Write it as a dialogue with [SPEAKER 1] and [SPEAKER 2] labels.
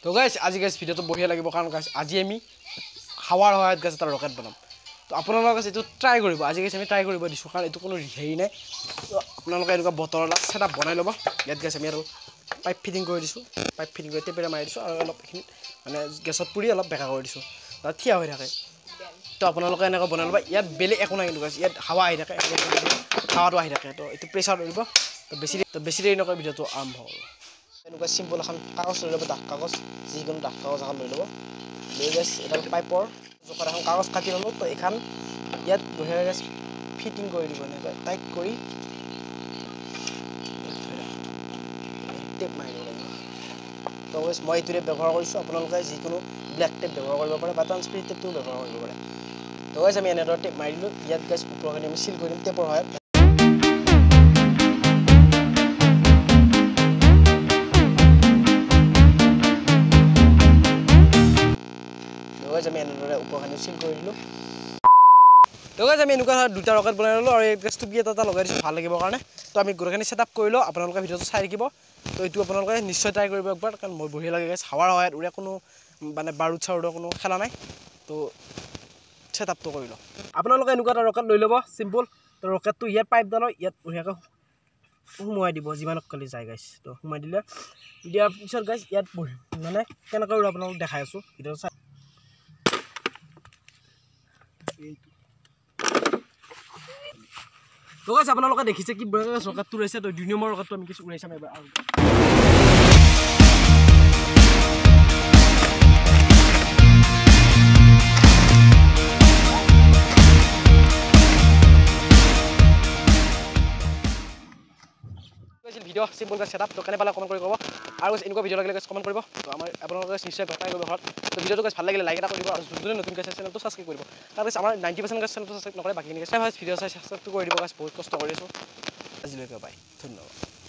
[SPEAKER 1] তো গাইজ আজি গাইজ ভিডিঅ'টো বঢ়িয়া লাগিব কাৰণ গাইজ আজি আমি হাৱাৰ সহায়ত গাইজ এটা ৰকেট বনাম তো আপোনালোকে গাইজ এইটো ট্ৰাই কৰিব আজি গাইজ আমি ট্ৰাই কৰিব দিছোঁ কাৰণ এইটো কোনো হেৰি নাই তো আপোনালোকে এনেকুৱা বটল এটা ছেটআপ বনাই ল'ব ইয়াত গাইজ আমি আৰু পাইপ ফিটিং কৰি দিছোঁ পাইপ ফিটিং কৰি টেপেৰে মাৰি দিছোঁ আৰু অলপ এইখিনি মানে গেছত পুৰি অলপ বেকা কৰি দিছোঁ তাত থিয়া হৈ থাকে তো আপোনালোকে এনেকৈ বনাই ল'ব ইয়াত বেলেগ একো নাই কিন্তু গাইজ ইয়াত হাৱা আহি থাকে হাৱাটো আহি থাকে তো এইটো প্ৰেছাৰ ধৰিব তো বেছি দেৰি নকৰি ভিডিঅ'টো আৰম্ভ হ'ব এনেকুৱা চিম্পল এখন কাগজ লৈ ল'ব ডাঠ কাগজ যিকোনো ডাঠ কাগজ এখন লৈ ল'ব লৈ গাইজ এডাল পাইপৰ জোখত এখন কাগজ কাটি ল'লোঁ তো এইখন ইয়াত বঢ়িয়াকৈ গাইজ ফিটিং কৰি দিব এনেকৈ টাইট কৰি টেপ মাৰি দিব লাগিব তো গাইজ মই এইটোৰে ব্যৱহাৰ কৰিছোঁ আপোনালোকে যিকোনো ব্লেক টেপ ব্যৱহাৰ কৰিব পাৰে বা ট্ৰান্সপেৰেণ্ট টেপটোও ব্যৱহাৰ কৰিব পাৰে তো গাইজ আমি এনেদৰে টেপ মাৰি দিলোঁ ইয়াত গাইজ ওপৰখিনি আমি চিল কৰি দিম টেপৰ সহায়ত আমি এনেদৰে ওপৰখিনি চিল কৰি দিলোঁ তো গাইজ আমি এনেকুৱা দুটা ৰকেট বনাই ল'লোঁ আৰু এই ষ্টুপি এটা লগাই দিছোঁ ভাল লাগিব কাৰণে তো আমি গোটেইখিনি ছেটআপ কৰিলোঁ আপোনালোকে ভিডিঅ'টো চাই থাকিব তো এইটো আপোনালোকে নিশ্চয় ট্ৰাই কৰিব একবাৰ কাৰণ মই বঢ়িয়া লাগে গাইজ হাৱাৰ সহায়ত উৰে কোনো মানে বাৰুদ চাৰুদৰ কোনো খেলা নাই তো ছেটআপটো কৰি লওঁ আপোনালোকে এনেকুৱা এটা ৰকেট লৈ ল'ব চিম্পল তো ৰকেটটো ইয়াত পাইপডালৰ ইয়াত বঢ়িয়াকৈ সোমোৱাই দিব যিমানক কালি যায় গাইজ তো সোমাই দিলে দিয়াৰ পিছত গাইজ ইয়াত মানে কেনেকৈ উৰে আপোনালোকক দেখাই আছোঁ ভিডিঅ'টো চাই তো গাইজ আপোনালোকে দেখিছে কি ৰকেটটো ৰৈছে তো 2 নম্বৰ ৰকেটটো আমি কিছু উৰাই চাম এবাৰ আৰু ভিডিঅ' চিম্পল ছেটআপ তো কেনে পালে কমেণ্ট কৰি ক'ব আৰু এনেকুৱা ভিডিঅ' লাগিলে কমেণ্ট কৰিব তো আমাৰ আপোনালোকে নিশ্চয় ট্ৰাই কৰিব ঘৰত তো ভিডিঅ'টো ভাল লাগিলে লাইক এটা কৰিব আৰু যোনে নতুন চাই চেনেলটো ছাবস্ক্ৰাইব কৰিব তাৰপিছত আমাৰ 90% চেনেলটো ছাবস্ক্ৰাইব নকৰে বাকীখিনি চাই ভিডিঅ' চাই ছাবস্ক্ৰাইবটো কৰি দিব বহুত কষ্ট কৰি আছোঁ আজিলৈকে বাই ধন্যবাদ